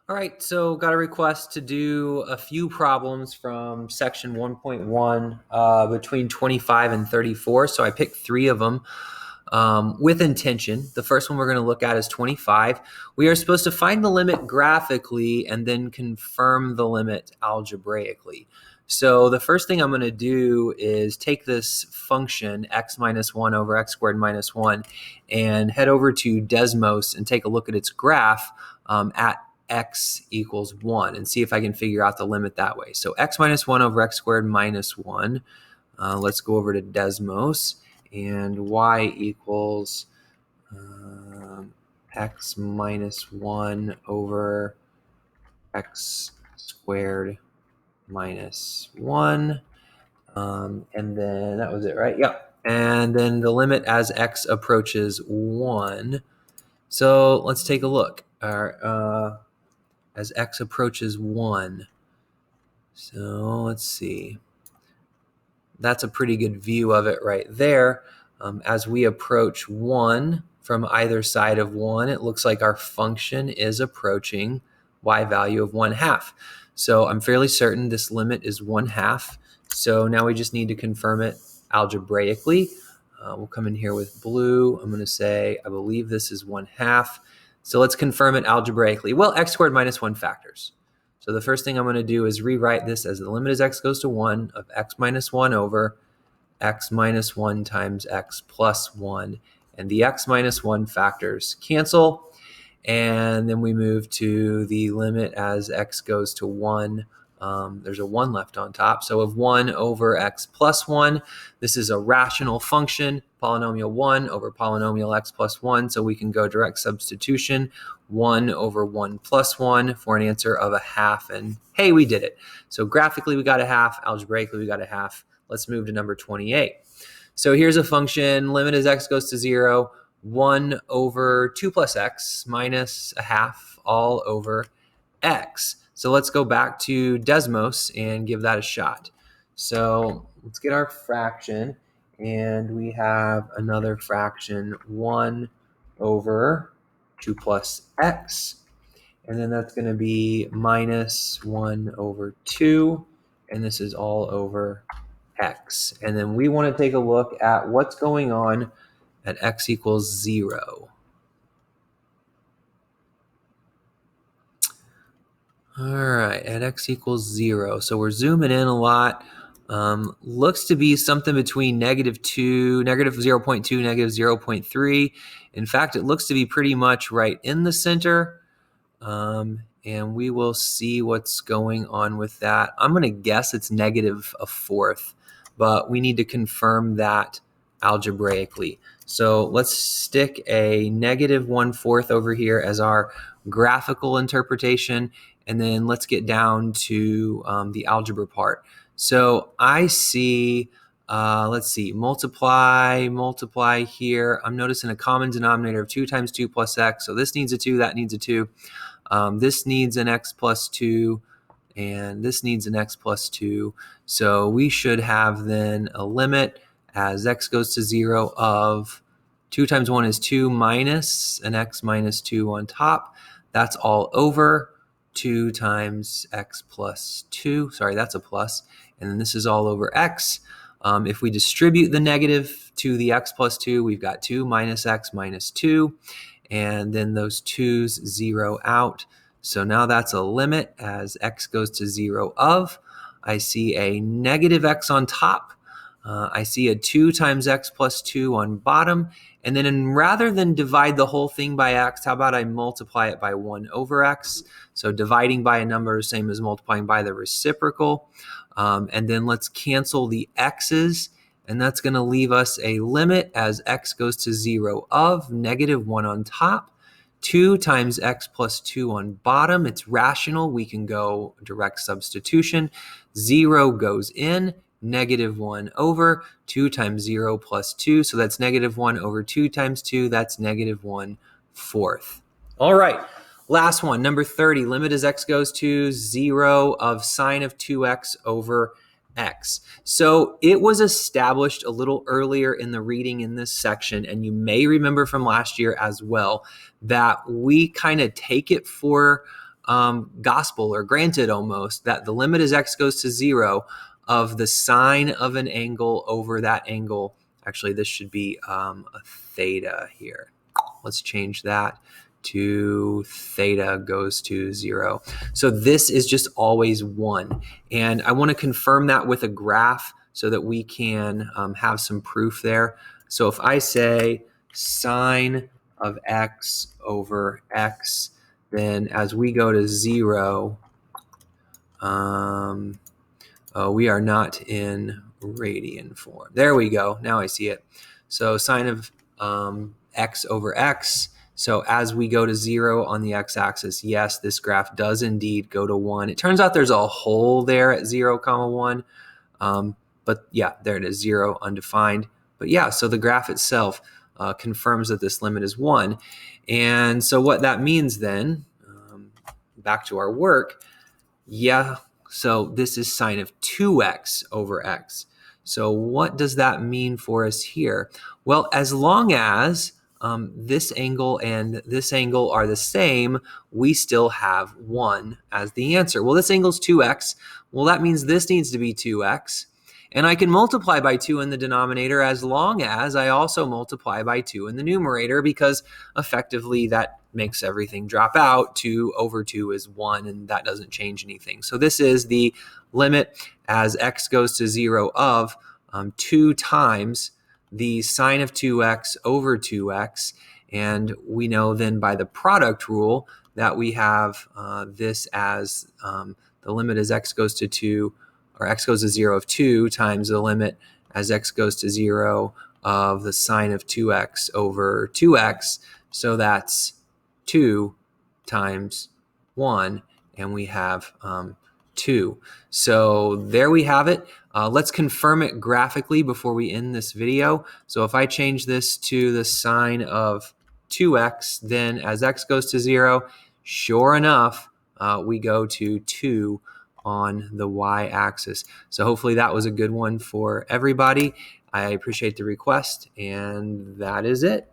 All right, so got a request to do a few problems from section 1.1 between 25 and 34. So I picked three of them with intention. The first one we're going to look at is 25. We are supposed to find the limit graphically and then confirm the limit algebraically. So the first thing I'm going to do is take this function x minus 1 over x squared minus 1 and head over to Desmos and take a look at its graph at x equals 1 and see if I can figure out the limit that way. So x minus 1 over x squared minus 1. Let's go over to Desmos, and y equals x minus 1 over x squared minus 1. And then that was it, right? Yep. And then the limit as x approaches 1. So let's take a look. As x approaches 1. So let's see. That's a pretty good view of it right there. As we approach 1 from either side of 1, it looks like our function is approaching y value of 1/2. So I'm fairly certain this limit is 1/2. So now we just need to confirm it algebraically. We'll come in here with blue. I'm going to say, I believe this is 1/2. So let's confirm it algebraically. Well, x squared minus 1 factors. So the first thing I'm going to do is rewrite this as the limit as x goes to 1 of x minus 1 over x minus 1 times x plus 1. And the x minus 1 factors cancel. And then we move to the limit as x goes to 1. There's a 1 left on top. So of 1 over x plus 1, this is a rational function, polynomial 1 over polynomial x plus 1. So we can go direct substitution, 1 over 1 plus 1 for an answer of 1/2. And hey, we did it. So graphically, we got 1/2. Algebraically, we got 1/2. Let's move to number 28. So here's a function, limit as x goes to 0, 1 over 2 plus x minus 1/2 all over x. So let's go back to Desmos and give that a shot. So let's get our fraction, and we have another fraction, 1 over 2 plus x. And then that's going to be minus 1 over 2, and this is all over x. And then we want to take a look at what's going on at x equals 0. All right, at x equals 0. So we're zooming in a lot. Looks to be something between -2, -0.2, -0.3. In fact, it looks to be pretty much right in the center. And we will see what's going on with that. I'm going to guess it's -1/4, but we need to confirm that algebraically. So let's stick a -1/4 over here as our graphical interpretation, and then let's get down to the algebra part. So I see, let's see, multiply here. I'm noticing a common denominator of 2 times 2 plus x. So this needs a 2, that needs a 2. This needs an x plus 2, and this needs an x plus 2. So we should have then a limit as x goes to 0 of 2 times 1 is 2 minus an x minus 2 on top. That's all over 2 times x plus 2. Sorry, that's a plus. And then this is all over x. If we distribute the negative to the x plus 2, we've got 2 minus x minus 2. And then those 2's zero out. So now that's a limit as x goes to 0 of. I see a negative x on top. I see a 2 times x plus 2 on bottom. And then rather than divide the whole thing by x, how about I multiply it by 1 over x? So dividing by a number is the same as multiplying by the reciprocal. And then let's cancel the x's. And that's going to leave us a limit as x goes to 0 of -1 on top, 2 times x plus 2 on bottom. It's rational. We can go direct substitution. 0 goes in, -1 over 2 times 0 plus 2. So that's -1 over 2 times 2. That's -1/4. All right. Last one, number 30. Limit as x goes to 0 of sine of 2x over x. So it was established a little earlier in the reading in this section, and you may remember from last year as well, that we kind of take it for gospel or granted almost that the limit as x goes to 0 of the sine of an angle over that angle. Actually, this should be a theta here. Let's change that to theta goes to 0. So this is just always 1. And I want to confirm that with a graph so that we can have some proof there. So if I say sine of x over x, then as we go to 0, we are not in radian form. There we go. Now I see it. So sine of x over x. So as we go to 0 on the x-axis, yes, this graph does indeed go to 1. It turns out there's a hole there at 0, 1. But yeah, there it is, 0, undefined. But yeah, so the graph itself confirms that this limit is 1. And so what that means then, back to our work, yeah, so this is sine of 2x over x. So what does that mean for us here? Well, as long as this angle and this angle are the same, we still have 1 as the answer. Well, this angle is 2x. Well, that means this needs to be 2x. And I can multiply by 2 in the denominator as long as I also multiply by 2 in the numerator, because effectively that makes everything drop out. 2 over 2 is 1, and that doesn't change anything. So this is the limit as x goes to 0 of 2 times the sine of 2x over 2x. And we know then by the product rule that we have this as the limit as x goes to 2, or x goes to 0 of 2 times the limit as x goes to 0 of the sine of 2x over 2x. So that's 2 times 1, and we have 2. So there we have it. Let's confirm it graphically before we end this video. So if I change this to the sine of 2x, then as x goes to 0, sure enough, we go to 2 on the y-axis. So hopefully that was a good one for everybody. I appreciate the request, and that is it.